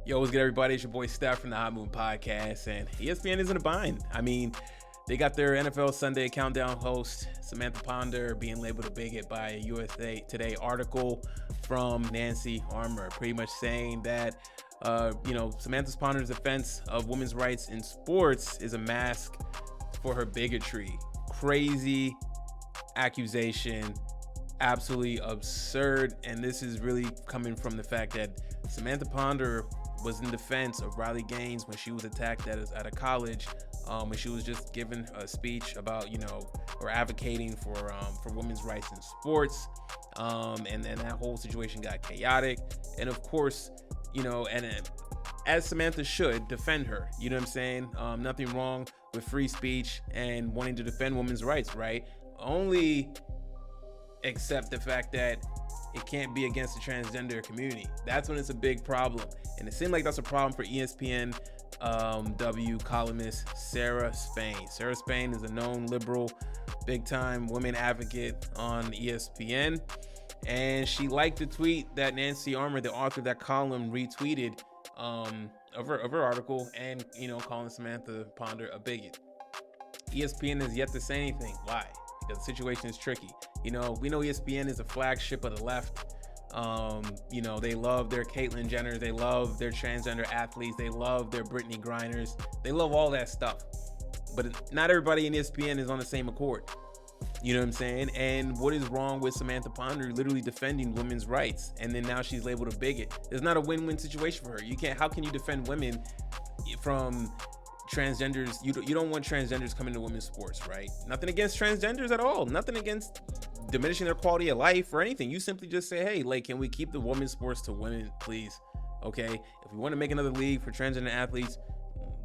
Yo, what's good, everybody? It's your boy Steph from the Hot Moon Podcast, and ESPN isn't a bind. I mean, they got their NFL Sunday Countdown host, Samantha Ponder, being labeled a bigot by a USA Today article from Nancy Armour, pretty much saying that, Samantha Ponder's defense of women's rights in sports is a mask for her bigotry. Crazy accusation, absolutely absurd, and this is really coming from the fact that Samantha Ponder was in defense of Riley Gaines when she was attacked at a college, when she was just giving a speech about, or advocating for women's rights in sports, and then that whole situation got chaotic, and of course, as Samantha should, defend her. You know what I'm saying? Nothing wrong with free speech and wanting to defend women's rights, right? Only except the fact that it can't be against the transgender community. That's when it's a big problem. And it seemed like that's a problem for ESPN W columnist Sarah Spain. Sarah Spain is a known liberal, big-time women advocate on ESPN. And she liked the tweet that Nancy Armour, the author of that column, retweeted of her article, and calling Samantha Ponder a bigot. ESPN has yet to say anything. Why? Because the situation is tricky. We know ESPN is a flagship of the left. They love their Caitlyn Jenners, they love their transgender athletes, they love their Brittany Griners, they love all that stuff. But not everybody in ESPN is on the same accord. You know what I'm saying? And what is wrong with Samantha Ponder literally defending women's rights? And then now she's labeled a bigot. It's not a win-win situation for her. How can you defend women from transgenders? You don't want transgenders coming to women's sports, right? Nothing against transgenders at all. Nothing against diminishing their quality of life or anything. You simply just say, hey, can we keep the women's sports to women, please? Okay? If we want to make another league for transgender athletes,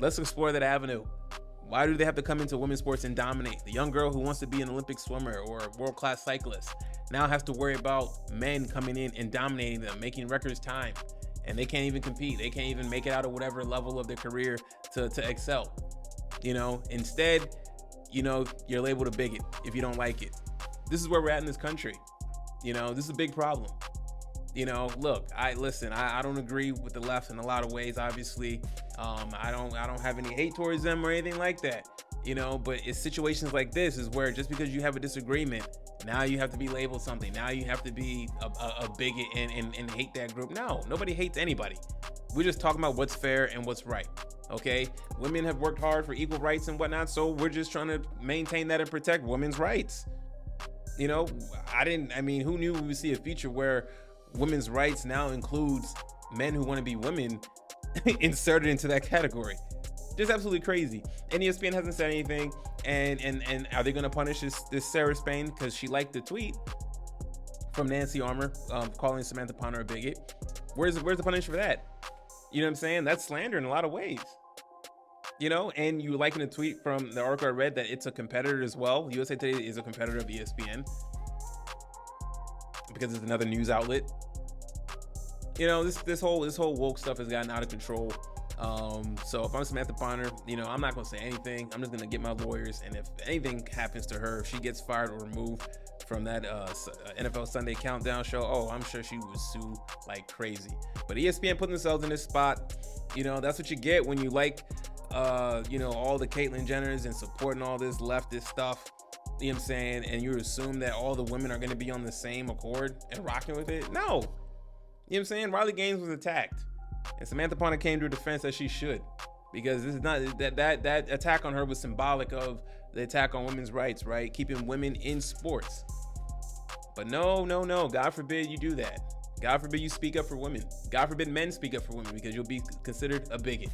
let's explore that avenue. Why do they have to come into women's sports and dominate? The young girl who wants to be an Olympic swimmer or a world-class cyclist now has to worry about men coming in and dominating them, making records time, and they can't even compete. They can't even make it out of whatever level of their career to excel. Instead, you're labeled a bigot if you don't like it. This is where we're at in this country. This is a big problem. Look, I don't agree with the left in a lot of ways, obviously. I don't have any hate towards them or anything like that, but it's situations like this is where just because you have a disagreement, now you have to be labeled something. Now you have to be a bigot and hate that group. No, nobody hates anybody. We're just talking about what's fair and what's right. Okay. Women have worked hard for equal rights and whatnot. So we're just trying to maintain that and protect women's rights. Who knew we would see a future where women's rights now includes men who want to be women inserted into that category? Just absolutely crazy. And ESPN hasn't said anything. And are they going to punish this Sarah Spain because she liked the tweet from Nancy Armour calling Samantha Ponder a bigot? Where's the punishment for that? You know what I'm saying? That's slander in a lot of ways. And you liking a tweet from the article I read that it's a competitor as well. USA Today is a competitor of ESPN because it's another news outlet. This whole woke stuff has gotten out of control. So if I'm Samantha Ponder, I'm not gonna say anything. I'm just gonna get my lawyers, and if anything happens to her, if she gets fired or removed from that NFL Sunday Countdown show, I'm sure she would sue like crazy. But ESPN putting themselves in this spot, that's what you get when you like all the Caitlyn Jenners and supporting all this leftist stuff. You know what I'm saying? And you assume that all the women are gonna be on the same accord and rocking with it. No. You know what I'm saying? Riley Gaines was attacked, and Samantha Ponder came to her defense as she should, because this is not that attack on her was symbolic of the attack on women's rights, right? Keeping women in sports. But no. God forbid you do that. God forbid you speak up for women. God forbid men speak up for women, because you'll be considered a bigot.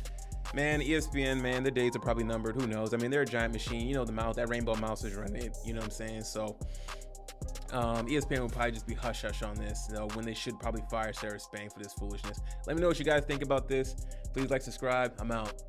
Man, ESPN, man, their days are probably numbered. Who knows? I mean, they're a giant machine. The mouse, that rainbow mouse is running. You know what I'm saying? So ESPN will probably just be hush-hush on this, when they should probably fire Sarah Spain for this foolishness. Let me know what you guys think about this. Please like, subscribe. I'm out.